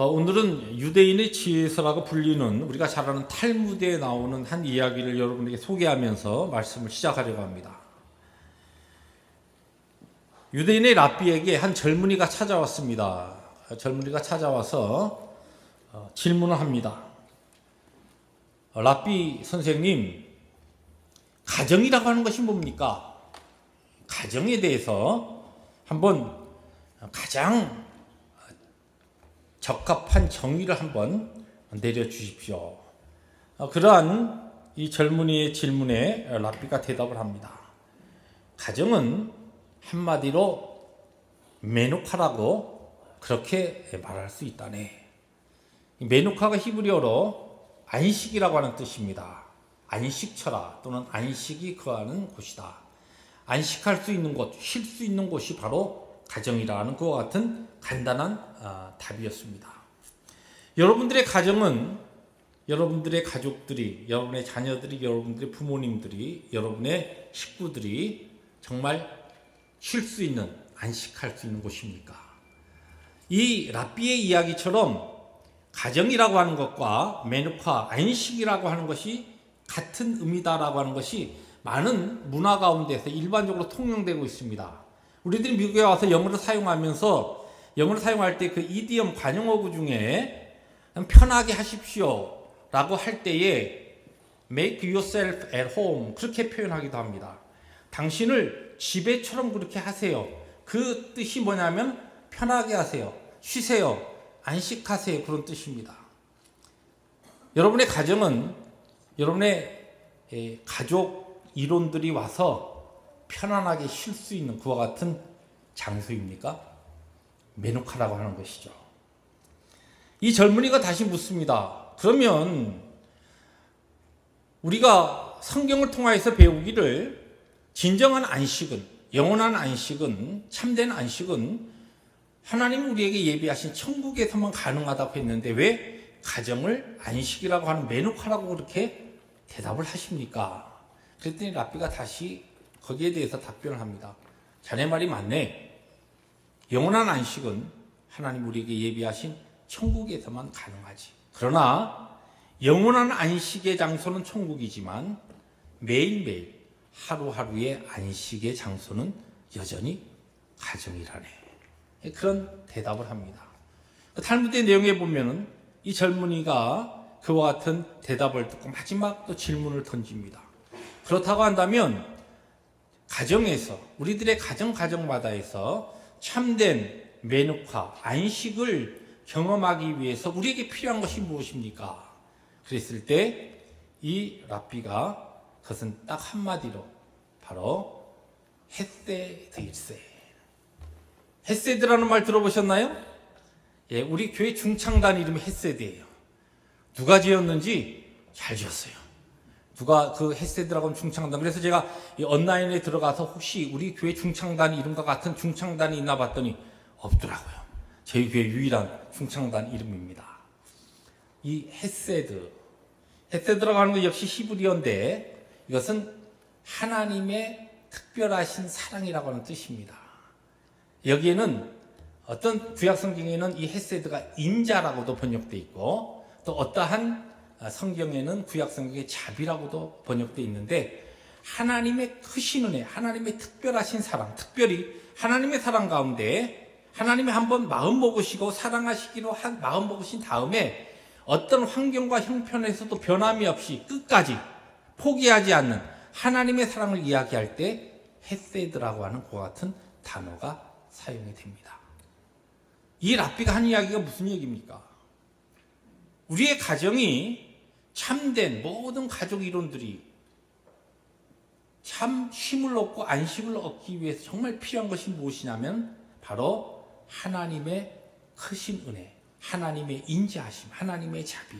오늘은 유대인의 지혜서라고 불리는 우리가 잘 아는 탈무드에 나오는 한 이야기를 여러분에게 소개하면서 말씀을 시작하려고 합니다. 유대인의 랍비에게 한 젊은이가 찾아왔습니다. 젊은이가 찾아와서 질문을 합니다. 랍비 선생님, 가정이라고 하는 것이 뭡니까? 가정에 대해서 한번 가장 적합한 정의를 한번 내려주십시오. 그러한 이 젊은이의 질문에 랍비가 대답을 합니다. 가정은 한마디로 메누카라고 그렇게 말할 수 있다네. 메누카가 히브리어로 안식이라고 하는 뜻입니다. 안식처라 또는 안식이 거하는 곳이다. 안식할 수 있는 곳, 쉴 수 있는 곳이 바로 가정이라는 그와 같은 간단한 답이었습니다. 여러분들의 가정은 여러분들의 가족들이, 여러분의 자녀들이, 여러분들의 부모님들이, 여러분의 식구들이 정말 쉴 수 있는, 안식할 수 있는 곳입니까? 이 랍비의 이야기처럼 가정이라고 하는 것과 메누카, 안식이라고 하는 것이 같은 의미다라고 하는 것이 많은 문화 가운데서 일반적으로 통용되고 있습니다. 우리들이 미국에 와서 영어를 사용하면서 영어를 사용할 때 그 이디엄 관용어구 중에 편하게 하십시오 라고 할 때에 make yourself at home 그렇게 표현하기도 합니다. 당신을 집에처럼 그렇게 하세요. 그 뜻이 뭐냐면 편하게 하세요. 쉬세요. 안식하세요. 그런 뜻입니다. 여러분의 가정은 여러분의 가족 일원들이 와서 편안하게 쉴 수 있는 그와 같은 장소입니까? 메누카라고 하는 것이죠. 이 젊은이가 다시 묻습니다. 그러면 우리가 성경을 통하여서 배우기를 진정한 안식은, 영원한 안식은, 참된 안식은 하나님이 우리에게 예비하신 천국에서만 가능하다고 했는데 왜 가정을 안식이라고 하는 메누카라고 그렇게 대답을 하십니까? 그랬더니 랍비가 다시 거기에 대해서 답변을 합니다. 자네 말이 맞네. 영원한 안식은 하나님 우리에게 예비하신 천국에서만 가능하지. 그러나 영원한 안식의 장소는 천국이지만 매일매일 하루하루의 안식의 장소는 여전히 가정이라네. 그런 대답을 합니다. 탈무드의 내용에 보면은 이 젊은이가 그와 같은 대답을 듣고 마지막 또 질문을 던집니다. 그렇다고 한다면 가정에서, 우리들의 가정마다에서 참된 메누카, 안식을 경험하기 위해서 우리에게 필요한 것이 무엇입니까? 그랬을 때 이 랍비가 그것은 딱 한마디로 바로 헤세드일세. 헤세드라는 말 들어보셨나요? 예, 우리 교회 중창단 이름이 헤세드예요. 누가 지었는지 잘 지었어요. 누가 그 헤세드라고 하는 중창단. 그래서 제가 이 온라인에 들어가서 혹시 우리 교회 중창단 이름과 같은 중창단이 있나 봤더니 없더라고요. 저희 교회 유일한 중창단 이름입니다. 이 헤세드라고 하는 것 역시 히브리어인데 이것은 하나님의 특별하신 사랑이라고 하는 뜻입니다. 여기에는 어떤 구약 성경에는 이 헤세드가 인자라고도 번역되어 있고 또 어떠한 성경에는 구약 성경의 자비라고도 번역되어 있는데 하나님의 크신 은혜, 하나님의 특별하신 사랑, 특별히 하나님의 사랑 가운데 하나님이 한번 마음 먹으시고 사랑하시기로 한 마음 먹으신 다음에 어떤 환경과 형편에서도 변함이 없이 끝까지 포기하지 않는 하나님의 사랑을 이야기할 때 헤세드라고 하는 그와 같은 단어가 사용이 됩니다. 이 랍비가 한 이야기가 무슨 얘기입니까? 우리의 가정이 참된 모든 가족 이론들이 참 쉼을 얻고 안식을 얻기 위해서 정말 필요한 것이 무엇이냐면 바로 하나님의 크신 은혜, 하나님의 인자하심, 하나님의 자비,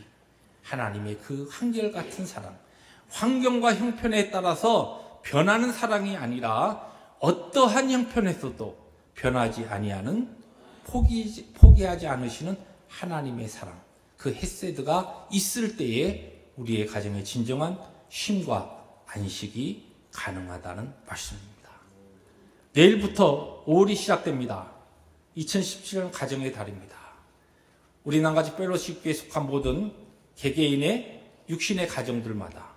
하나님의 그 한결같은 사랑, 환경과 형편에 따라서 변하는 사랑이 아니라 어떠한 형편에서도 변하지 아니하는 포기하지 않으시는 하나님의 사랑, 그 헤세드가 있을 때에 우리의 가정에 진정한 쉼과 안식이 가능하다는 말씀입니다. 내일부터 5월이 시작됩니다. 2017년 가정의 달입니다. 우리 난가지 펠로시교에 속한 모든 개개인의 육신의 가정들마다,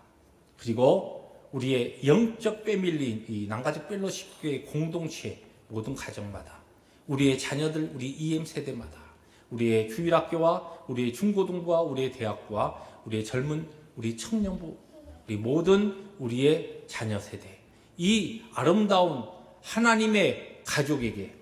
그리고 우리의 영적 패밀리, 이 난가지 펠로시교의 공동체 모든 가정마다, 우리의 자녀들, 우리 EM 세대마다, 우리의 주일학교와 우리의 중고등부와 우리의 대학부와 우리의 젊은 우리 청년부, 우리 모든 우리의 자녀 세대, 이 아름다운 하나님의 가족에게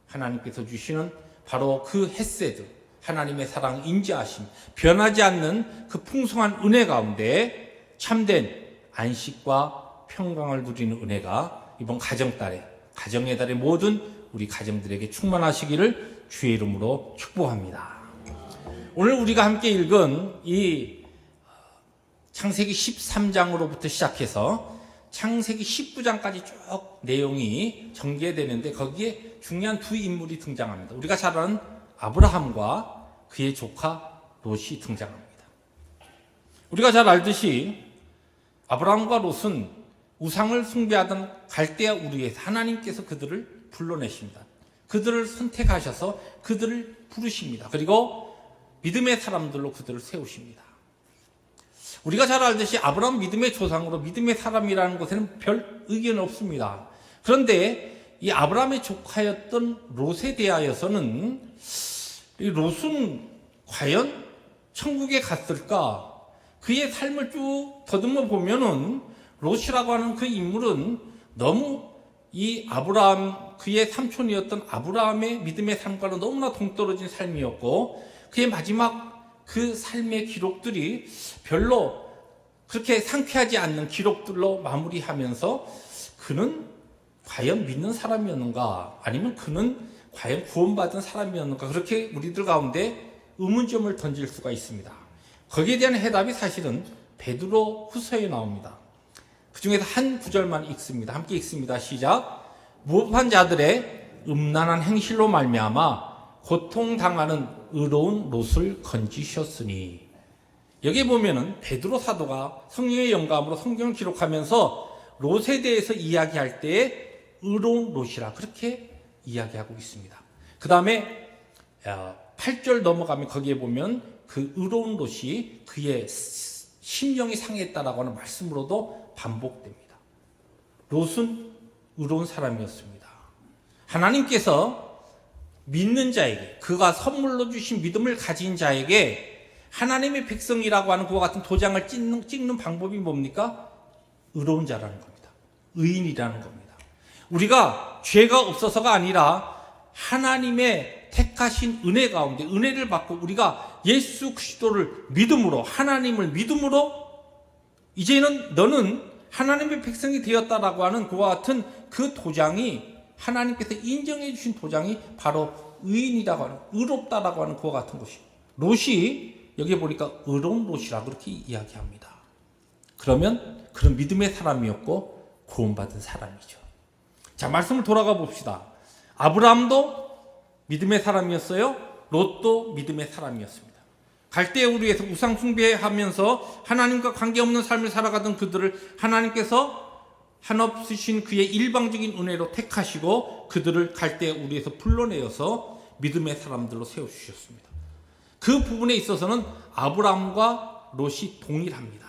하나님께서 주시는 바로 그 헤세드, 하나님의 사랑 인자하심, 변하지 않는 그 풍성한 은혜 가운데 참된 안식과 평강을 누리는 은혜가 이번 가정달에, 가정의 달의 모든 우리 가정들에게 충만하시기를 주의 이름으로 축복합니다. 오늘 우리가 함께 읽은 이 창세기 13장으로부터 시작해서 창세기 19장까지 쭉 내용이 전개되는데 거기에 중요한 두 인물이 등장합니다. 우리가 잘 아는 아브라함과 그의 조카 롯이 등장합니다. 우리가 잘 알듯이 아브라함과 롯은 우상을 숭배하던 갈대아 우르에서 하나님께서 그들을 불러내십니다. 그들을 선택하셔서 그들을 부르십니다. 그리고 믿음의 사람들로 그들을 세우십니다. 우리가 잘 알듯이 아브라함 믿음의 조상으로 믿음의 사람이라는 것에는 별 의견 없습니다. 그런데 이 아브라함의 조카였던 롯에 대하여서는 이 롯은 과연 천국에 갔을까? 그의 삶을 쭉 더듬어 보면은 롯이라고 하는 그 인물은 너무 이 아브라함, 그의 삼촌이었던 아브라함의 믿음의 삶과는 너무나 동떨어진 삶이었고, 그의 마지막 그 삶의 기록들이 별로 그렇게 상쾌하지 않는 기록들로 마무리하면서 그는 과연 믿는 사람이었는가, 아니면 그는 과연 구원받은 사람이었는가, 그렇게 우리들 가운데 의문점을 던질 수가 있습니다. 거기에 대한 해답이 사실은 베드로 후서에 나옵니다. 그 중에서 한 구절만 읽습니다. 함께 읽습니다. 시작. 무법한 자들의 음란한 행실로 말미암아 고통당하는 의로운 롯을 건지셨으니. 여기 보면은 베드로 사도가 성령의 영감으로 성경을 기록하면서 롯에 대해서 이야기할 때에 의로운 롯이라 그렇게 이야기하고 있습니다. 그 다음에 8절 넘어가면 거기에 보면 그 의로운 롯이 그의 심령이 상했다라고 하는 말씀으로도 반복됩니다. 롯은 의로운 사람이었습니다. 하나님께서 믿는 자에게, 그가 선물로 주신 믿음을 가진 자에게 하나님의 백성이라고 하는 그와 같은 도장을 찍는 방법이 뭡니까? 의로운 자라는 겁니다. 의인이라는 겁니다. 우리가 죄가 없어서가 아니라 하나님의 택하신 은혜 가운데 은혜를 받고 우리가 예수 그리스도를 믿음으로, 하나님을 믿음으로 이제는 너는 하나님의 백성이 되었다라고 하는 그와 같은 그 도장이, 하나님께서 인정해 주신 도장이 바로 의인이라고 하는, 의롭다라고 하는 그와 같은 것이, 롯이 여기 보니까 의로운 롯이라 그렇게 이야기합니다. 그러면 그런 믿음의 사람이었고 구원받은 사람이죠. 자, 말씀을 돌아가 봅시다. 아브라함도 믿음의 사람이었어요. 롯도 믿음의 사람이었습니다. 갈대아 우르에서 우상 숭배하면서 하나님과 관계없는 삶을 살아가던 그들을 하나님께서 한없으신 그의 일방적인 은혜로 택하시고 그들을 갈대아 우르에서 불러내어서 믿음의 사람들로 세워주셨습니다. 그 부분에 있어서는 아브라함과 롯이 동일합니다.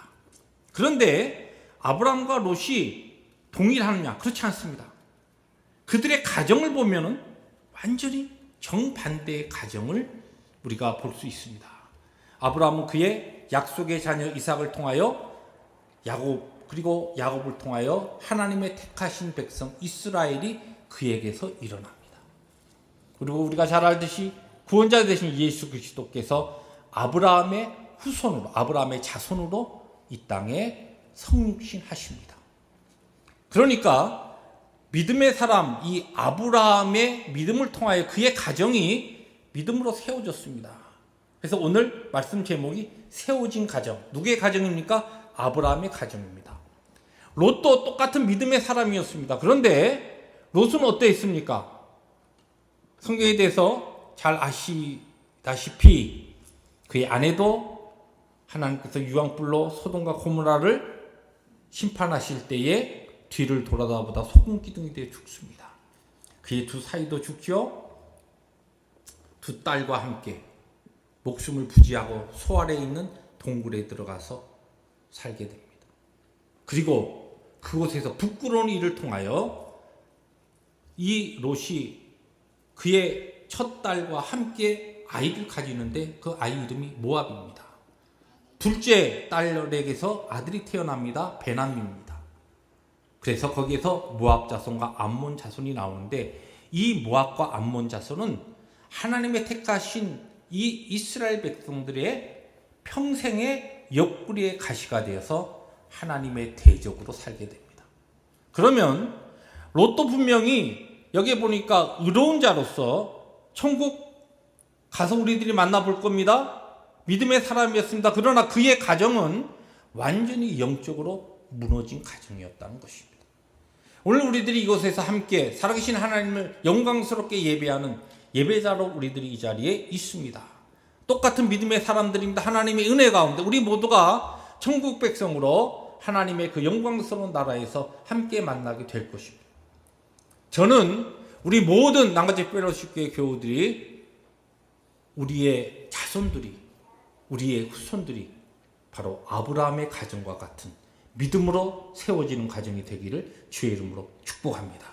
그런데 아브라함과 롯이 동일하느냐? 그렇지 않습니다. 그들의 가정을 보면은 완전히 정반대의 가정을 우리가 볼 수 있습니다. 아브라함은 그의 약속의 자녀 이삭을 통하여 야곱, 그리고 야곱을 통하여 하나님의 택하신 백성 이스라엘이 그에게서 일어납니다. 그리고 우리가 잘 알듯이 구원자 되신 예수 그리스도께서 아브라함의 후손으로, 아브라함의 자손으로 이 땅에 성육신 하십니다. 그러니까 믿음의 사람, 이 아브라함의 믿음을 통하여 그의 가정이 믿음으로 세워졌습니다. 그래서 오늘 말씀 제목이 세워진 가정. 누구의 가정입니까? 아브라함의 가정입니다. 롯도 똑같은 믿음의 사람이었습니다. 그런데 롯은 어떠했습니까? 성경에 대해서 잘 아시다시피 그의 아내도 하나님께서 유황불로 소돔과 고모라를 심판하실 때에 뒤를 돌아다보다 소금 기둥이 되어 죽습니다. 그의 두 사이도 죽죠. 두 딸과 함께 목숨을 부지하고 소 아래에 있는 동굴에 들어가서 살게 됩니다. 그리고 그곳에서 부끄러운 일을 통하여 이 롯이 그의 첫 딸과 함께 아이를 가지는데 그 아이 이름이 모압입니다. 둘째 딸에게서 아들이 태어납니다. 베남입니다. 그래서 거기에서 모압 자손과 암몬 자손이 나오는데 이 모압과 암몬 자손은 하나님의 택하신 이 이스라엘 백성들의 평생의 옆구리의 가시가 되어서 하나님의 대적으로 살게 됩니다. 그러면 롯도 분명히 여기에 보니까 의로운 자로서 천국 가서 우리들이 만나볼 겁니다. 믿음의 사람이었습니다. 그러나 그의 가정은 완전히 영적으로 무너진 가정이었다는 것입니다. 오늘 우리들이 이곳에서 함께 살아계신 하나님을 영광스럽게 예배하는 예배자로 우리들이 이 자리에 있습니다. 똑같은 믿음의 사람들입니다. 하나님의 은혜 가운데 우리 모두가 천국 백성으로 하나님의 그 영광스러운 나라에서 함께 만나게 될 것입니다. 저는 우리 모든 낭가지 펠로십교회 교우들이 우리의 자손들이 우리의 후손들이 바로 아브라함의 가정과 같은 믿음으로 세워지는 가정이 되기를 주의 이름으로 축복합니다.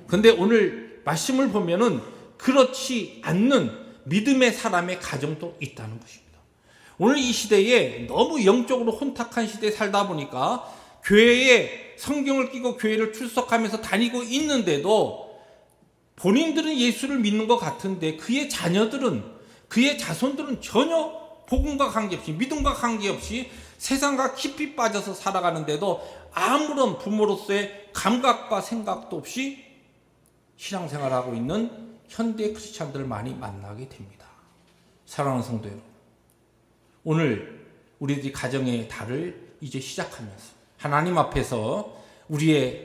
그런데 오늘 말씀을 보면은 그렇지 않는 믿음의 사람의 가정도 있다는 것입니다. 오늘 이 시대에 너무 영적으로 혼탁한 시대에 살다 보니까 교회에 성경을 끼고 교회를 출석하면서 다니고 있는데도 본인들은 예수를 믿는 것 같은데 그의 자녀들은 그의 자손들은 전혀 복음과 관계없이 믿음과 관계없이 세상과 깊이 빠져서 살아가는데도 아무런 부모로서의 감각과 생각도 없이 신앙생활하고 있는 현대 크리스찬들을 많이 만나게 됩니다. 사랑하는 성도 여러분, 오늘 우리들이 가정의 달을 이제 시작하면서 하나님 앞에서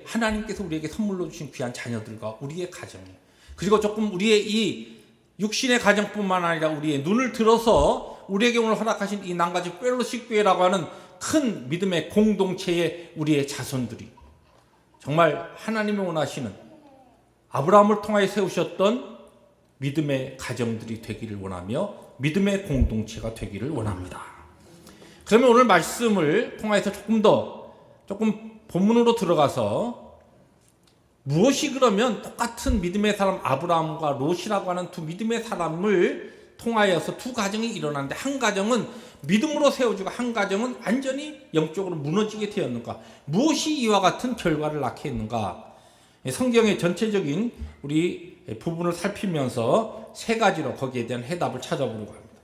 하나님께서 우리에게 선물로 주신 귀한 자녀들과 우리의 가정, 그리고 조금 우리의 이 육신의 가정뿐만 아니라 우리의 눈을 들어서 우리에게 오늘 허락하신 이 낭가지 펠로십 교회라고 하는 큰 믿음의 공동체의 우리의 자손들이 정말 하나님이 원하시는 아브라함을 통하여 세우셨던 믿음의 가정들이 되기를 원하며 믿음의 공동체가 되기를 원합니다. 그러면 오늘 말씀을 통해서 조금 본문으로 들어가서 무엇이 그러면 똑같은 믿음의 사람 아브라함과 롯이라고 하는 두 믿음의 사람을 통하여서 두 가정이 일어났는데 한 가정은 믿음으로 세워지고 한 가정은 완전히 영적으로 무너지게 되었는가? 무엇이 이와 같은 결과를 낳게 했는가? 성경의 전체적인 우리 부분을 살피면서 세 가지로 거기에 대한 해답을 찾아보려고 합니다.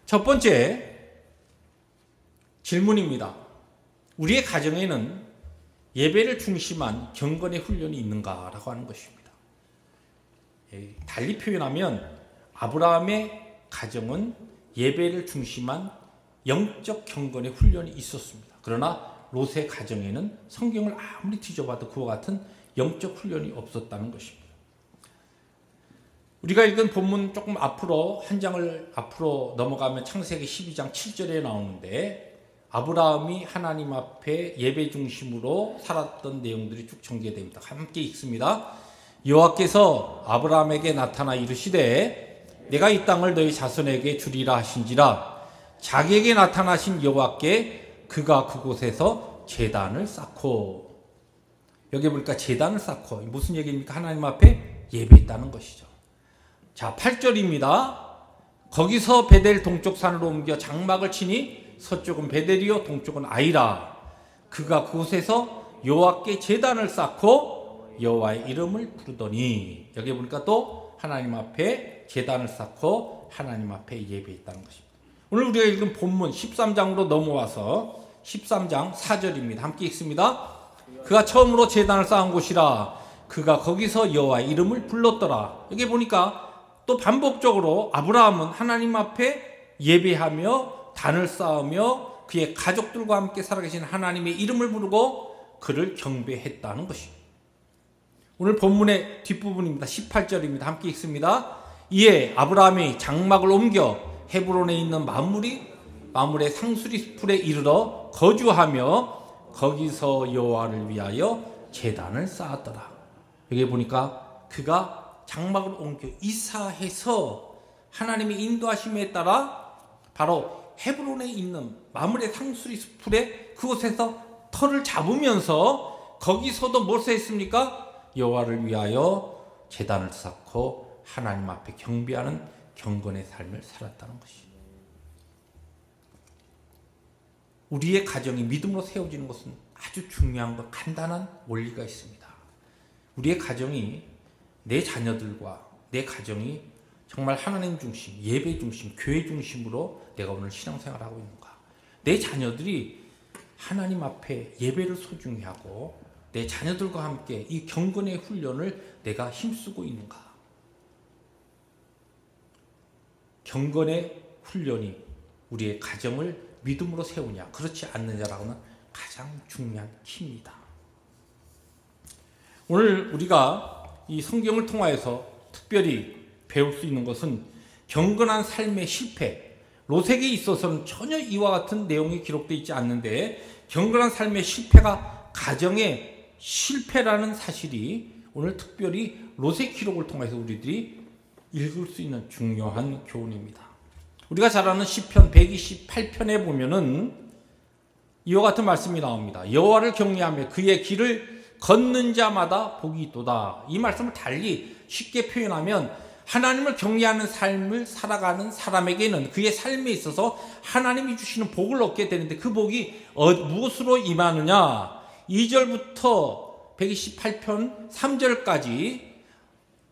첫 번째 질문입니다. 우리의 가정에는 예배를 중심한 경건의 훈련이 있는가라고 하는 것입니다. 달리 표현하면 아브라함의 가정은 예배를 중심한 영적 경건의 훈련이 있었습니다. 그러나 롯의 가정에는 성경을 아무리 뒤져봐도 그와 같은 영적 훈련이 없었다는 것입니다. 우리가 읽은 본문 조금 앞으로 한 장을 앞으로 넘어가면 창세기 12장 7절에 나오는데 아브라함이 하나님 앞에 예배 중심으로 살았던 내용들이 쭉 전개됩니다. 함께 읽습니다. 여호와께서 아브라함에게 나타나 이르시되 내가 이 땅을 너희 자손에게 주리라 하신지라 자기에게 나타나신 여호와께 그가 그곳에서 제단을 쌓고, 여기 보니까 제단을 쌓고 무슨 얘기입니까? 하나님 앞에 예배했다는 것이죠. 자, 8절입니다. 거기서 베델 동쪽 산으로 옮겨 장막을 치니 서쪽은 베델이요 동쪽은 아이라. 그가 그곳에서 여호와께 제단을 쌓고 여호와의 이름을 부르더니, 여기 보니까 또 하나님 앞에 제단을 쌓고 하나님 앞에 예배했다는 것입니다. 오늘 우리가 읽은 본문 13장으로 넘어와서 13장 4절입니다. 함께 읽습니다. 그가 처음으로 제단을 쌓은 곳이라 그가 거기서 여호와의 이름을 불렀더라. 여기 보니까 또 반복적으로 아브라함은 하나님 앞에 예배하며 단을 쌓으며 그의 가족들과 함께 살아계신 하나님의 이름을 부르고 그를 경배했다는 것입니다. 오늘 본문의 뒷부분입니다. 18절입니다. 함께 읽습니다. 이에 아브라함이 장막을 옮겨 헤브론에 있는 마물의 상수리 풀에 이르러 거주하며 거기서 여호와를 위하여 제단을 쌓았더라. 여기 보니까 그가 장막을 옮겨 이사해서 하나님의 인도하심에 따라 바로 헤브론에 있는 마므레 상수리 풀에 그곳에서 터를 잡으면서 거기서도 무엇을 했습니까? 여호와를 위하여 제단을 쌓고 하나님 앞에 경배하는 경건의 삶을 살았다는 것이. 우리의 가정이 믿음으로 세워지는 것은 아주 중요한 것, 간단한 원리가 있습니다. 우리의 가정이, 내 자녀들과 내 가정이 정말 하나님 중심, 예배 중심, 교회 중심으로 내가 오늘 신앙생활을 하고 있는가? 내 자녀들이 하나님 앞에 예배를 소중히 하고 내 자녀들과 함께 이 경건의 훈련을 내가 힘쓰고 있는가? 경건의 훈련이 우리의 가정을 믿음으로 세우냐, 그렇지 않느냐라고는 가장 중요한 키입니다. 오늘 우리가 이 성경을 통하여서 특별히 배울 수 있는 것은 경건한 삶의 실패, 롯에게 있어서는 전혀 이와 같은 내용이 기록되어 있지 않는데 경건한 삶의 실패가 가정의 실패라는 사실이 오늘 특별히 롯의 기록을 통해서 우리들이 읽을 수 있는 중요한 교훈입니다. 우리가 잘 아는 시편 128편에 보면은 이와 같은 말씀이 나옵니다. 여호와를 경외하며 그의 길을 걷는 자마다 복이 있도다. 이 말씀을 달리 쉽게 표현하면 하나님을 경외하는 삶을 살아가는 사람에게는 그의 삶에 있어서 하나님이 주시는 복을 얻게 되는데 그 복이 무엇으로 임하느냐? 2절부터 128편 3절까지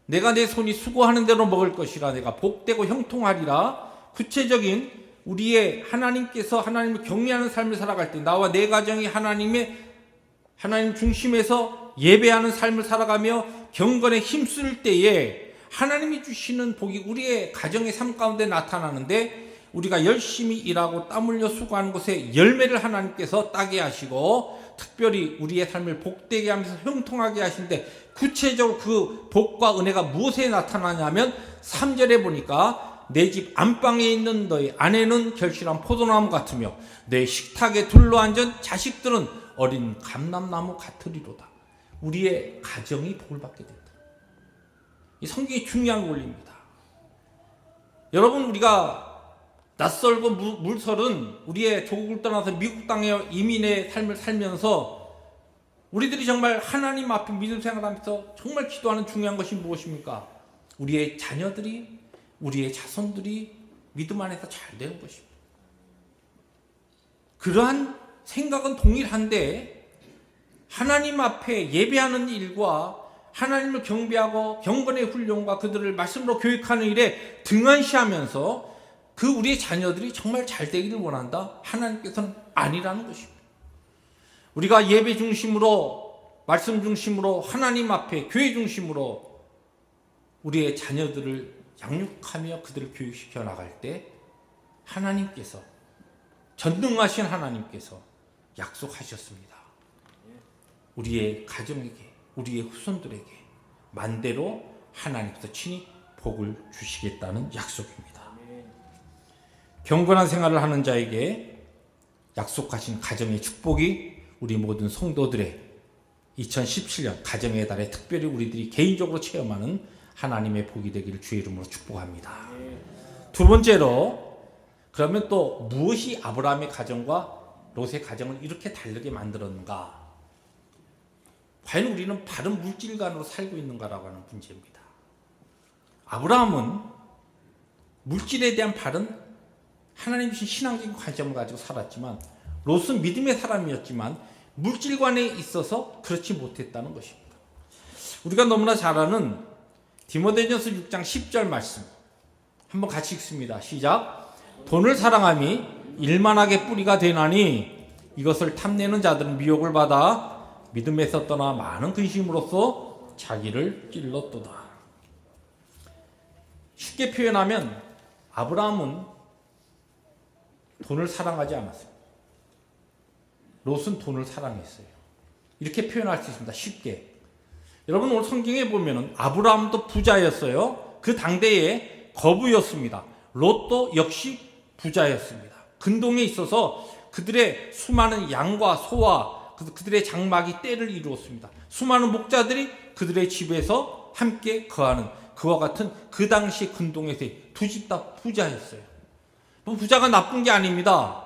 내가 내 손이 수고하는 대로 먹을 것이라, 내가 복되고 형통하리라. 구체적인 우리의 하나님께서 하나님을 경외하는 삶을 살아갈 때 나와 내 가정이 하나님 중심에서 예배하는 삶을 살아가며 경건에 힘쓸 때에 하나님이 주시는 복이 우리의 가정의 삶 가운데 나타나는데 우리가 열심히 일하고 땀 흘려 수고하는 것에 열매를 하나님께서 따게 하시고 특별히 우리의 삶을 복되게 하면서 형통하게 하시는데 구체적으로 그 복과 은혜가 무엇에 나타나냐면 3절에 보니까 내 집 안방에 있는 너희 아내는 결실한 포도나무 같으며 내 식탁에 둘러앉은 자식들은 어린 감람나무 같으리로다. 우리의 가정이 복을 받게 된다. 이 성경이 중요한 원리입니다. 여러분, 우리가 낯설고 물설은 우리의 조국을 떠나서 미국 땅에 이민의 삶을 살면서 우리들이 정말 하나님 앞에 믿음 생활하면서 정말 기도하는 중요한 것이 무엇입니까? 우리의 자녀들이, 우리의 자손들이 믿음 안에서 잘 되는 것입니다. 그러한 생각은 동일한데 하나님 앞에 예배하는 일과 하나님을 경배하고 경건의 훈련과 그들을 말씀으로 교육하는 일에 등한시하면서 그 우리의 자녀들이 정말 잘 되기를 원한다? 하나님께서는 아니라는 것입니다. 우리가 예배 중심으로, 말씀 중심으로, 하나님 앞에 교회 중심으로 우리의 자녀들을 양육하며 그들을 교육시켜 나갈 때 하나님께서, 전능하신 하나님께서 약속하셨습니다. 우리의 가정에게, 우리의 후손들에게 만대로 하나님께서 친히 복을 주시겠다는 약속입니다. 경건한 생활을 하는 자에게 약속하신 가정의 축복이 우리 모든 성도들의 2017년 가정의 달에 특별히 우리들이 개인적으로 체험하는 하나님의 복이 되기를 주의 이름으로 축복합니다. 두 번째로, 그러면 또 무엇이 아브라함의 가정과 롯의 가정을 이렇게 다르게 만들었는가? 과연 우리는 바른 물질관으로 살고 있는가라고 하는 문제입니다. 아브라함은 물질에 대한 바른 하나님 주신 신앙적인 관점을 가지고 살았지만 롯은 믿음의 사람이었지만 물질관에 있어서 그렇지 못했다는 것입니다. 우리가 너무나 잘 아는 디모데전서 6장 10절 말씀 한번 같이 읽습니다. 시작. 돈을 사랑함이 일만하게 뿌리가 되나니 이것을 탐내는 자들은 미혹을 받아 믿음에서 떠나 많은 근심으로써 자기를 찔렀도다. 쉽게 표현하면 아브라함은 돈을 사랑하지 않았습니다. 롯은 돈을 사랑했어요. 이렇게 표현할 수 있습니다. 쉽게. 여러분, 오늘 성경에 보면은 아브라함도 부자였어요. 그 당대에 거부였습니다. 롯도 역시 부자였습니다. 근동에 있어서 그들의 수많은 양과 소와 그들의 장막이 때를 이루었습니다. 수많은 목자들이 그들의 집에서 함께 거하는 그와 같은 그 당시 근동에서의 두 집 다 부자였어요. 부자가 나쁜 게 아닙니다.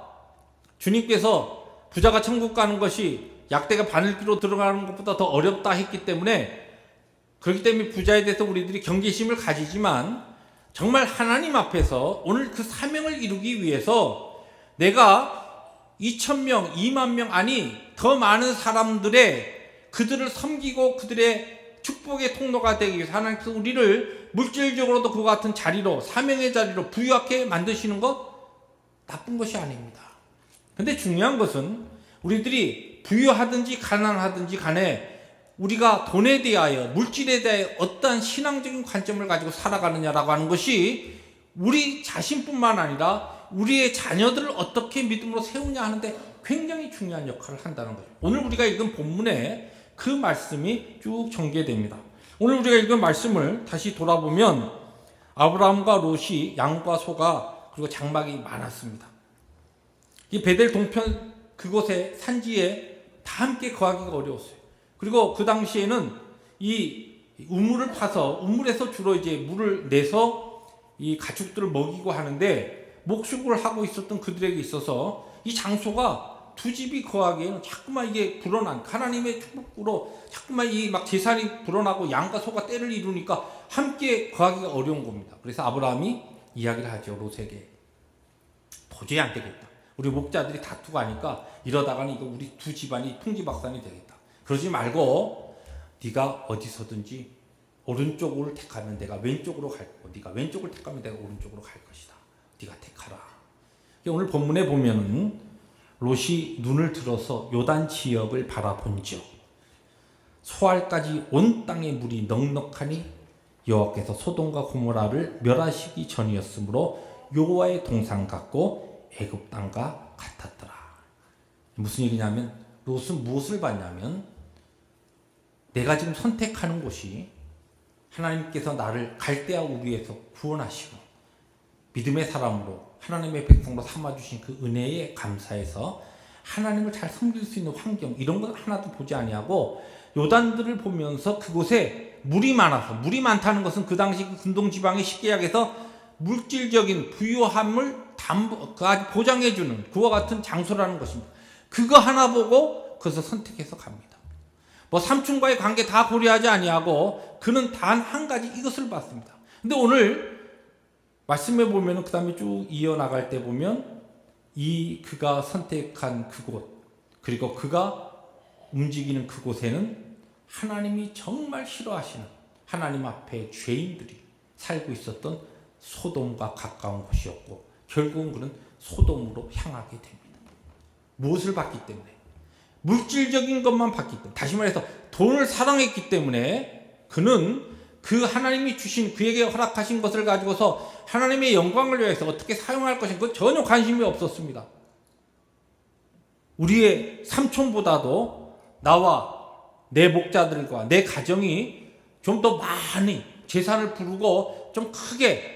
주님께서 부자가 천국 가는 것이 약대가 바늘기로 들어가는 것보다 더 어렵다 했기 때문에, 그렇기 때문에 부자에 대해서 우리들이 경계심을 가지지만, 정말 하나님 앞에서 오늘 그 사명을 이루기 위해서 내가 2,000명, 2만 명, 아니 더 많은 사람들의 그들을 섬기고 그들의 축복의 통로가 되기 위해서 하나님께서 우리를 물질적으로도 그와 같은 자리로, 사명의 자리로 부유하게 만드시는 것 나쁜 것이 아닙니다. 근데 중요한 것은 우리들이 부유하든지 가난하든지 간에 우리가 돈에 대하여, 물질에 대하여 어떠한 신앙적인 관점을 가지고 살아가느냐라고 하는 것이 우리 자신뿐만 아니라 우리의 자녀들을 어떻게 믿음으로 세우냐 하는데 굉장히 중요한 역할을 한다는 거죠. 오늘 우리가 읽은 본문에 그 말씀이 쭉 전개됩니다. 오늘 우리가 읽은 말씀을 다시 돌아보면 아브라함과 롯이 양과 소가 그리고 장막이 많았습니다. 이 베델 동편 그곳에 산지에 다 함께 거하기가 어려웠어요. 그리고 그 당시에는 이 우물을 파서, 우물에서 주로 이제 물을 내서 이 가축들을 먹이고 하는데 목축을 하고 있었던 그들에게 있어서 이 장소가 두 집이 거하기에는 자꾸만 이게 불어난, 하나님의 축복으로 자꾸만 이 막 제사이 불어나고 양과 소가 때를 이루니까 함께 거하기가 어려운 겁니다. 그래서 아브라함이 이야기를 하죠, 롯에게. 도저히 안 되겠다. 우리 목자들이 다투고 하니까 이러다가는 이거 우리 두 집안이 풍지박산이 되겠다. 그러지 말고 네가 어디서든지 오른쪽을 택하면 내가 왼쪽으로 갈 거고, 네가 왼쪽을 택하면 내가 오른쪽으로 갈 것이다. 네가 택하라. 오늘 본문에 보면은 롯이 눈을 들어서 요단 지역을 바라본즉 소알까지 온 땅의 물이 넉넉하니 여호와께서 소돔과 고모라를 멸하시기 전이었으므로 여호와의 동산 같고 애굽 땅과 같았더라. 무슨 얘기냐면 롯은 무엇을 봤냐면 내가 지금 선택하는 곳이 하나님께서 나를 갈대아 우리에서 구원하시고 믿음의 사람으로 하나님의 백성으로 삼아주신 그 은혜에 감사해서 하나님을 잘 섬길 수 있는 환경, 이런 것 하나도 보지 아니하고 요단들을 보면서 그곳에 물이 많아서, 물이 많다는 것은 그 당시 그 근동지방의 식계약에서 물질적인 부유함을 보장해주는 그와 같은 장소라는 것입니다. 그거 하나 보고 그것을 선택해서 갑니다. 뭐 삼촌과의 관계 다 고려하지 아니하고 그는 단 한 가지 이것을 봤습니다. 근데 오늘 말씀해 보면 그 다음에 쭉 이어나갈 때 보면 그가 선택한 그곳, 그리고 그가 움직이는 그곳에는 하나님이 정말 싫어하시는, 하나님 앞에 죄인들이 살고 있었던 소돔과 가까운 곳이었고 결국은 그는 소돔으로 향하게 됩니다. 무엇을 봤기 때문에? 물질적인 것만 봤기 때문에, 다시 말해서 돈을 사랑했기 때문에 그는 그 하나님이 주신, 그에게 허락하신 것을 가지고서 하나님의 영광을 위해서 어떻게 사용할 것인가, 그건 전혀 관심이 없었습니다. 우리의 삼촌보다도 나와 내 목자들과 내 가정이 좀 더 많이 재산을 부르고 좀 크게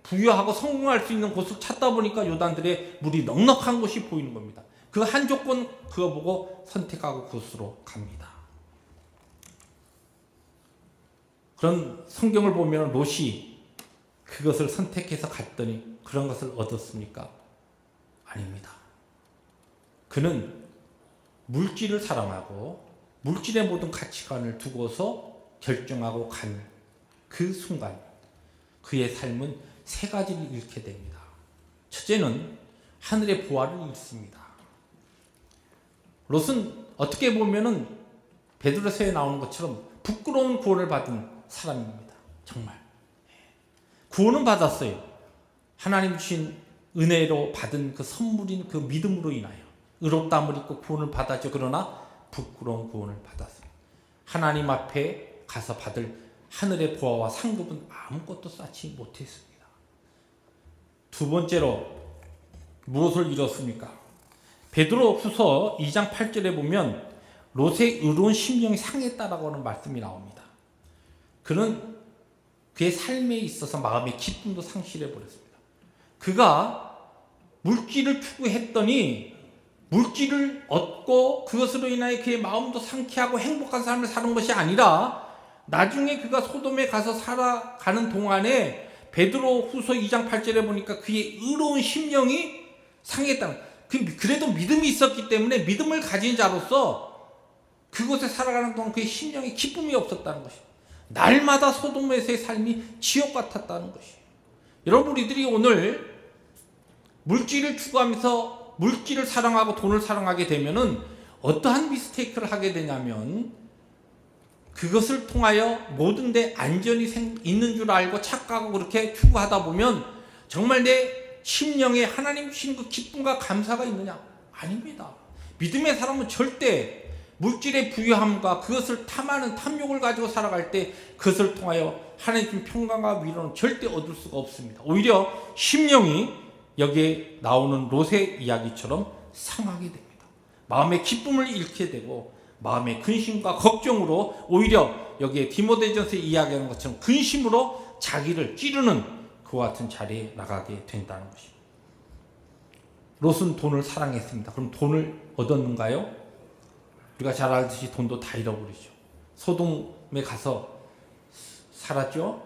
부유하고 성공할 수 있는 곳을 찾다 보니까 요단들의 물이 넉넉한 곳이 보이는 겁니다. 그 한 조건 그거 보고 선택하고 그곳으로 갑니다. 그런 성경을 보면 롯이 그것을 선택해서 갔더니 그런 것을 얻었습니까? 아닙니다. 그는 물질을 사랑하고 물질의 모든 가치관을 두고서 결정하고 간 그 순간 그의 삶은 세 가지를 잃게 됩니다. 첫째는 하늘의 보화를 잃습니다. 롯은 어떻게 보면은 베드로서에 나오는 것처럼 부끄러운 구원을 받은 사람입니다. 정말 구원은 받았어요. 하나님 주신 은혜로 받은 그 선물인 그 믿음으로 인하여 의롭다함을 입고 구원을 받았죠. 그러나 부끄러운 구원을 받았어요. 하나님 앞에 가서 받을 하늘의 보화와 상급은 아무것도 쌓지 못했습니다. 두 번째로 무엇을 잃었습니까? 베드로후서 2장 8절에 보면 롯의 의로운 심령이 상했다라고 하는 말씀이 나옵니다. 그는 그의 삶에 있어서 마음의 기쁨도 상실해 버렸습니다. 그가 물질을 추구했더니 물질을 얻고 그것으로 인하여 그의 마음도 상쾌하고 행복한 삶을 사는 것이 아니라 나중에 그가 소돔에 가서 살아가는 동안에 베드로 후서 2장 8절에 보니까 그의 의로운 심령이 상했다는, 그래도 믿음이 있었기 때문에 믿음을 가진 자로서 그곳에 살아가는 동안 그의 심령에 기쁨이 없었다는 것이, 날마다 소돔에서의 삶이 지옥 같았다는 것이. 여러분, 우리들이 오늘 물질을 추구하면서 물질을 사랑하고 돈을 사랑하게 되면은 어떠한 미스테이크를 하게 되냐면, 그것을 통하여 모든 데 안전이 있는 줄 알고 착각하고 그렇게 추구하다 보면 정말 내 심령에 하나님 주신 그 기쁨과 감사가 있느냐? 아닙니다. 믿음의 사람은 절대 물질의 부유함과 그것을 탐하는 탐욕을 가지고 살아갈 때 그것을 통하여 하나님 주신 평강과 위로는 절대 얻을 수가 없습니다. 오히려 심령이 여기에 나오는 롯의 이야기처럼 상하게 됩니다. 마음의 기쁨을 잃게 되고 마음의 근심과 걱정으로, 오히려 여기에 디모데전서에 이야기하는 것처럼 근심으로 자기를 찌르는 그와 같은 자리에 나가게 된다는 것입니다. 롯은 돈을 사랑했습니다. 그럼 돈을 얻었는가요? 우리가 잘 알듯이 돈도 다 잃어버리죠. 소돔에 가서 살았죠.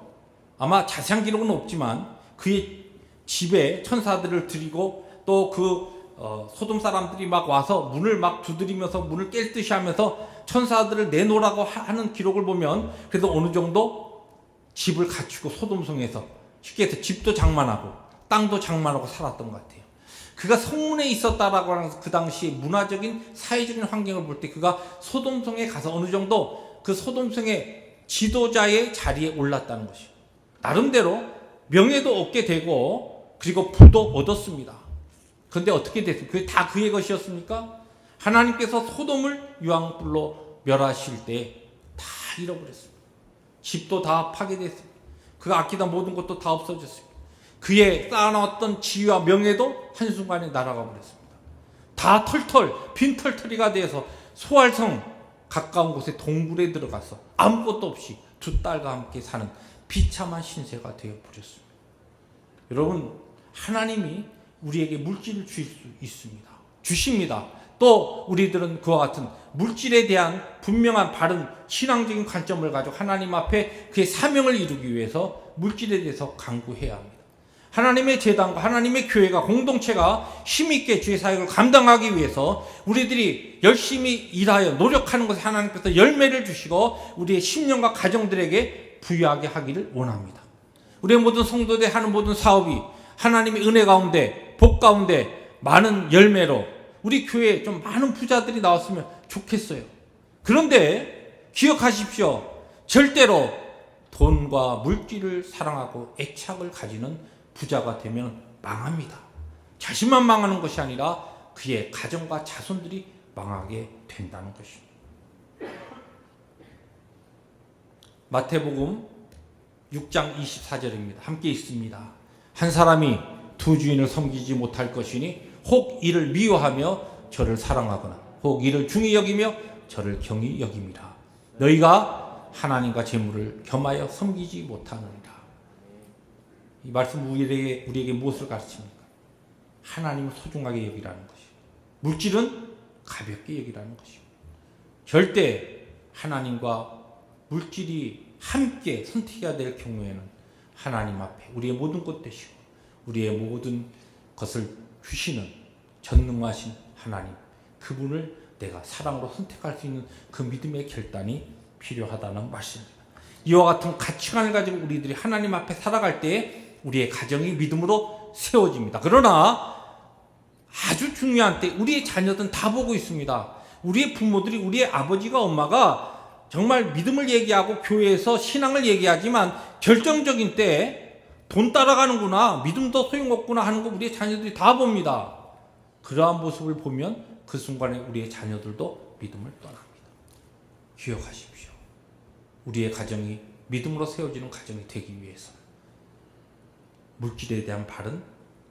아마 자세한 기록은 없지만 그의 집에 천사들을 들이고 또 소돔 사람들이 막 와서 문을 막 두드리면서 문을 깰 듯이 하면서 천사들을 내놓으라고 하는 기록을 보면 그래도 어느 정도 집을 갖추고 소돔성에서, 쉽게 해서 집도 장만하고 땅도 장만하고 살았던 것 같아요. 그가 성문에 있었다라고 하는 그 당시 문화적인 사회적인 환경을 볼 때 그가 소돔성에 가서 어느 정도 그 소돔성의 지도자의 자리에 올랐다는 것이요. 나름대로 명예도 얻게 되고 그리고 부도 얻었습니다. 그런데 어떻게 됐습니까? 그게 다 그의 것이었습니까? 하나님께서 소돔을 유황불로 멸하실 때 다 잃어버렸습니다. 집도 다 파괴됐습니다. 그가 아끼던 모든 것도 다 없어졌습니다. 그의 쌓아놨던 지위와 명예도 한순간에 날아가 버렸습니다. 다 빈털터리가 돼서 소알성 가까운 곳에 동굴에 들어가서 아무것도 없이 두 딸과 함께 사는 비참한 신세가 되어버렸습니다. 여러분, 하나님이 우리에게 물질을 주실 수 있습니다. 주십니다. 또 우리들은 그와 같은 물질에 대한 분명한 바른 신앙적인 관점을 가지고 하나님 앞에 그의 사명을 이루기 위해서 물질에 대해서 강구해야 합니다. 하나님의 제단과 하나님의 교회가, 공동체가 힘있게 주의 사역을 감당하기 위해서 우리들이 열심히 일하여 노력하는 것에 하나님께서 열매를 주시고 우리의 심령과 가정들에게 부유하게 하기를 원합니다. 우리의 모든 성도들이 하는 모든 사업이 하나님의 은혜 가운데, 복 가운데 많은 열매로 우리 교회에 좀 많은 부자들이 나왔으면 좋겠어요. 그런데 기억하십시오. 절대로 돈과 물질을 사랑하고 애착을 가지는 부자가 되면 망합니다. 자신만 망하는 것이 아니라 그의 가정과 자손들이 망하게 된다는 것입니다. 마태복음 6장 24절입니다. 함께 있습니다. 한 사람이 두 주인을 섬기지 못할 것이니 혹 이를 미워하며 저를 사랑하거나 혹 이를 중히 여기며 저를 경히 여김이라. 너희가 하나님과 재물을 겸하여 섬기지 못하느니라. 이 말씀 우리에게 무엇을 가르칩니까? 하나님을 소중하게 여기라는 것이요. 물질은 가볍게 여기라는 것이요. 절대 하나님과 물질이 함께 선택해야 될 경우에는 하나님 앞에 우리의 모든 것 되시고 우리의 모든 것을 주시는 전능하신 하나님, 그분을 내가 사랑으로 선택할 수 있는 그 믿음의 결단이 필요하다는 말씀입니다. 이와 같은 가치관을 가지고 우리들이 하나님 앞에 살아갈 때 우리의 가정이 믿음으로 세워집니다. 그러나 아주 중요한 때 우리의 자녀들은 다 보고 있습니다. 우리의 부모들이, 우리의 아버지가 엄마가 정말 믿음을 얘기하고 교회에서 신앙을 얘기하지만 결정적인 때에 돈 따라가는구나, 믿음도 소용없구나 하는 거 우리의 자녀들이 다 봅니다. 그러한 모습을 보면 그 순간에 우리의 자녀들도 믿음을 떠납니다. 기억하십시오. 우리의 가정이 믿음으로 세워지는 가정이 되기 위해서 물질에 대한 바른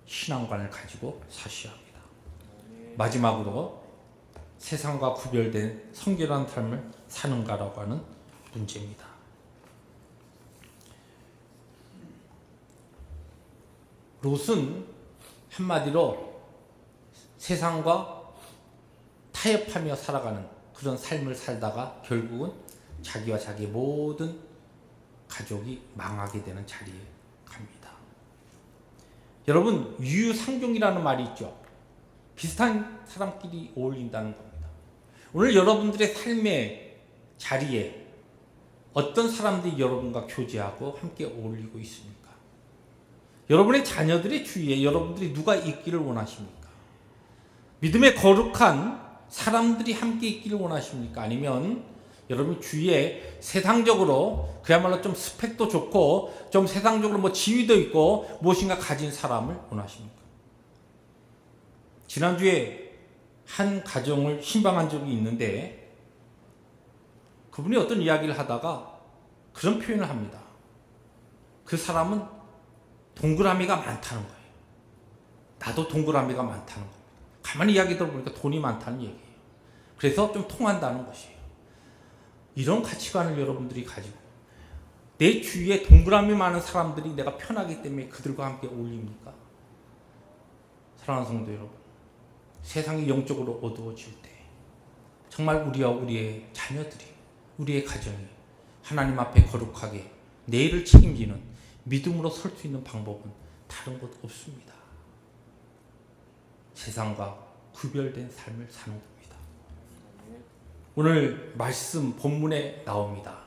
신앙관을 가지고 사셔야 합니다. 마지막으로 세상과 구별된 성결한 삶을 사는가라고 하는 문제입니다. 롯은 한마디로 세상과 타협하며 살아가는 그런 삶을 살다가 결국은 자기와 자기의 모든 가족이 망하게 되는 자리에 갑니다. 여러분, 유유상종이라는 말이 있죠. 비슷한 사람끼리 어울린다는 겁니다. 오늘 여러분들의 삶의 자리에 어떤 사람들이 여러분과 교제하고 함께 어울리고 있습니까? 여러분의 자녀들의 주위에 여러분들이 누가 있기를 원하십니까? 믿음의 거룩한 사람들이 함께 있기를 원하십니까? 아니면 여러분 주위에 세상적으로 그야말로 좀 스펙도 좋고 좀 세상적으로 뭐 지위도 있고 무엇인가 가진 사람을 원하십니까? 지난주에 한 가정을 신방한 적이 있는데 그분이 어떤 이야기를 하다가 그런 표현을 합니다. 그 사람은 동그라미가 많다는 거예요. 나도 동그라미가 많다는 겁니다. 가만히 이야기 들어보니까 돈이 많다는 얘기예요. 그래서 좀 통한다는 것이에요. 이런 가치관을 여러분들이 가지고 내 주위에 동그라미 많은 사람들이 내가 편하기 때문에 그들과 함께 어울립니까? 사랑하는 성도 여러분, 세상이 영적으로 어두워질 때 정말 우리와 우리의 자녀들이, 우리의 가정이 하나님 앞에 거룩하게 내일을 책임지는 믿음으로 설 수 있는 방법은 다른 것 없습니다. 세상과 구별된 삶을 사는 겁니다. 오늘 말씀 본문에 나옵니다.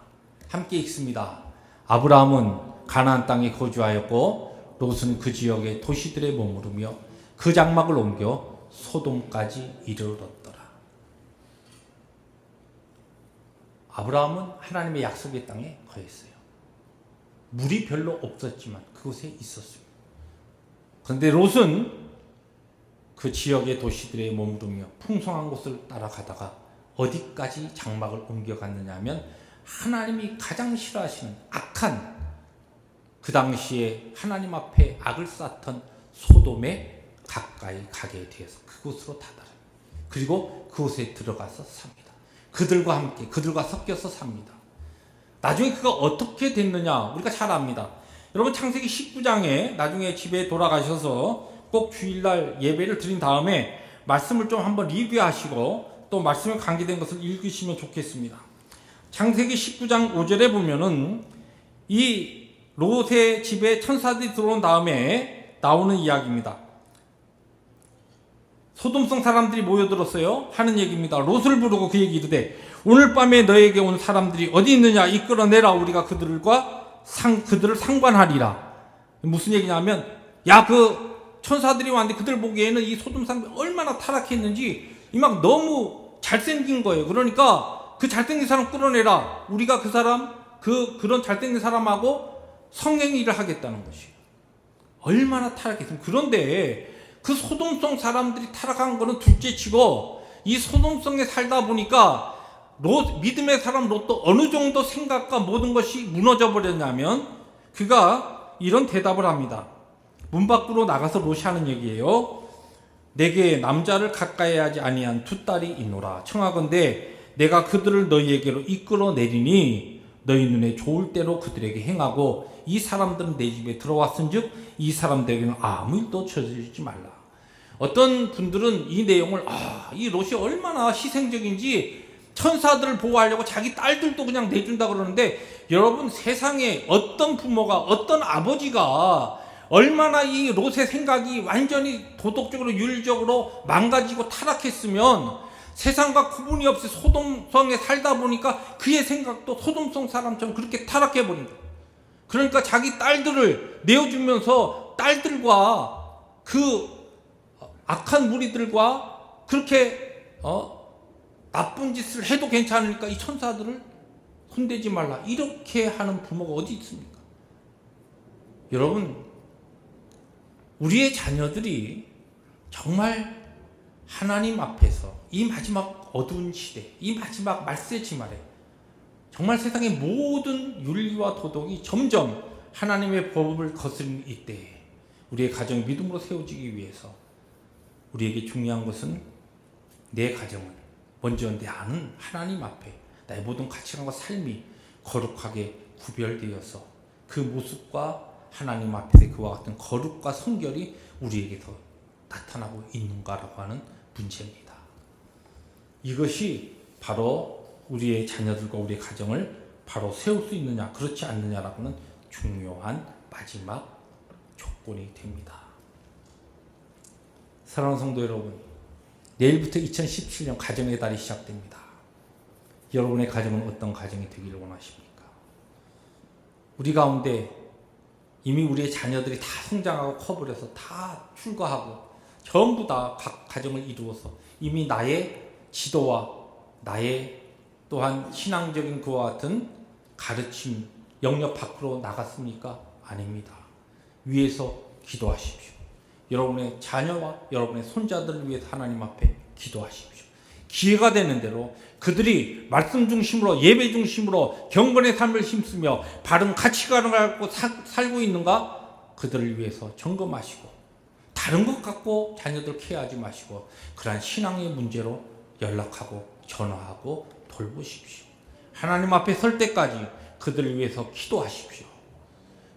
함께 읽습니다. 아브라함은 가나안 땅에 거주하였고 롯은 그 지역의 도시들에 머무르며 그 장막을 옮겨 소돔까지 이르렀더라. 아브라함은 하나님의 약속의 땅에 거했어요. 물이 별로 없었지만 그곳에 있었습니다. 그런데 롯은 그 지역의 도시들에 머무르며 풍성한 곳을 따라가다가 어디까지 장막을 옮겨갔느냐 하면 하나님이 가장 싫어하시는 악한, 그 당시에 하나님 앞에 악을 쌓던 소돔에 가까이 가게 되어서 그곳으로 다다릅니다. 그리고 그곳에 들어가서 삽니다. 그들과 함께, 그들과 섞여서 삽니다. 나중에 그가 어떻게 됐느냐 우리가 잘 압니다. 여러분, 창세기 19장에 나중에 집에 돌아가셔서 꼭 주일날 예배를 드린 다음에 말씀을 좀 한번 리뷰하시고 또 말씀에 관계된 것을 읽으시면 좋겠습니다. 창세기 19장 5절에 보면은 이 롯의 집에 천사들이 들어온 다음에 나오는 이야기입니다. 소돔성 사람들이 모여들었어요 하는 얘기입니다. 롯을 부르고 그에게 이르되 오늘 밤에 너에게 온 사람들이 어디 있느냐 이끌어내라. 우리가 그들을 상관하리라. 무슨 얘기냐면, 야, 그 천사들이 왔는데 그들 보기에는 이 소돔 사람들이 얼마나 타락했는지 막 너무 잘생긴 거예요. 그러니까 그 잘생긴 사람 끌어내라. 우리가 그 사람, 그런 잘생긴 사람하고 성행위를 하겠다는 것이에요. 얼마나 타락했습니까? 그런데 그 소돔성 사람들이 타락한 거는 둘째 치고 이 소돔성에 살다 보니까 믿음의 사람 롯도 어느 정도 생각과 모든 것이 무너져 버렸냐면 그가 이런 대답을 합니다. 문 밖으로 나가서 롯이 하는 얘기예요. 내게 남자를 가까이 하지 아니한 두 딸이 있노라. 청하건대 내가 그들을 너희에게로 이끌어내리니 너희 눈에 좋을 대로 그들에게 행하고 이 사람들은 내 집에 들어왔은즉 이 사람들에게는 아무 일도 저지르지 말라. 어떤 분들은 이 내용을 이 롯이 얼마나 희생적인지 천사들을 보호하려고 자기 딸들도 그냥 내준다 그러는데, 여러분, 세상에 어떤 부모가, 어떤 아버지가 얼마나 이 롯의 생각이 완전히 도덕적으로 윤리적으로 망가지고 타락했으면 세상과 구분이 없이 소돔성에 살다 보니까 그의 생각도 소돔성 사람처럼 그렇게 타락해버린 거예요. 그러니까 자기 딸들을 내어주면서 딸들과 그 악한 무리들과 그렇게 나쁜 짓을 해도 괜찮으니까 이 천사들을 손대지 말라, 이렇게 하는 부모가 어디 있습니까? 여러분, 우리의 자녀들이 정말 하나님 앞에서 이 마지막 어두운 시대, 이 마지막 말세지 말에 정말 세상의 모든 윤리와 도덕이 점점 하나님의 법을 거스르는 이때에 우리의 가정이 믿음으로 세워지기 위해서 우리에게 중요한 것은 내 가정은 먼저 내 아는 하나님 앞에 나의 모든 가치관과 삶이 거룩하게 구별되어서 그 모습과 하나님 앞에서 그와 같은 거룩과 성결이 우리에게서 나타나고 있는가라고 하는 문제입니다. 이것이 바로 우리의 자녀들과 우리의 가정을 바로 세울 수 있느냐 그렇지 않느냐라고는 중요한 마지막 조건이 됩니다. 사랑하는 성도 여러분, 내일부터 2017년 가정의 달이 시작됩니다. 여러분의 가정은 어떤 가정이 되기를 원하십니까? 우리 가운데 이미 우리의 자녀들이 다 성장하고 커버려서 다 출가하고 전부 다 각 가정을 이루어서 이미 나의 지도와 나의 또한 신앙적인 그와 같은 가르침, 영역 밖으로 나갔습니까? 아닙니다. 위에서 기도하십시오. 여러분의 자녀와 여러분의 손자들을 위해 하나님 앞에 기도하십시오. 기회가 되는 대로 그들이 말씀 중심으로 예배 중심으로 경건의 삶을 힘쓰며 바른 가치관을 갖고 살고 있는가? 그들을 위해서 점검하시고 다른 것 갖고 자녀들 케어하지 마시고 그러한 신앙의 문제로 연락하고 전화하고 돌보십시오. 하나님 앞에 설 때까지 그들을 위해서 기도하십시오.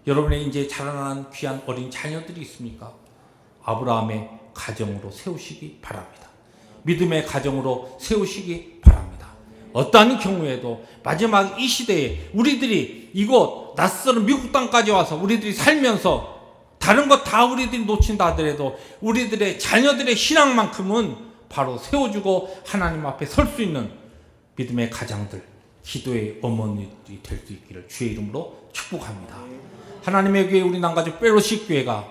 여러분의 이제 자라나는 귀한 어린 자녀들이 있습니까? 아브라함의 가정으로 세우시기 바랍니다. 믿음의 가정으로 세우시기 바랍니다. 어떠한 경우에도 마지막 이 시대에 우리들이 이곳 낯선 미국 땅까지 와서 우리들이 살면서 다른 것 다 우리들이 놓친다 하더라도 우리들의 자녀들의 신앙만큼은 바로 세워주고 하나님 앞에 설 수 있는 믿음의 가장들, 기도의 어머니들이 될 수 있기를 주의 이름으로 축복합니다. 하나님의 교회 우리 남가족 펠로십 교회가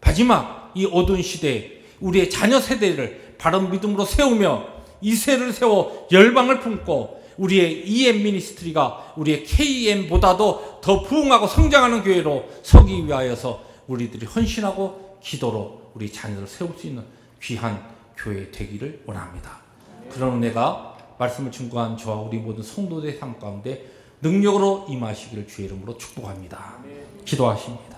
마지막 이 어두운 시대에 우리의 자녀 세대를 바른 믿음으로 세우며 이세를 세워 열방을 품고 우리의 EM 미니스트리가 우리의 KM보다도 더 부흥하고 성장하는 교회로 서기 위하여서 우리들이 헌신하고 기도로 우리 자녀를 세울 수 있는 귀한 교회 되기를 원합니다. 그런 은혜가 말씀을 증거한 저와 우리 모든 성도들의 삶 가운데 능력으로 임하시기를 주의 이름으로 축복합니다. 기도하십니다.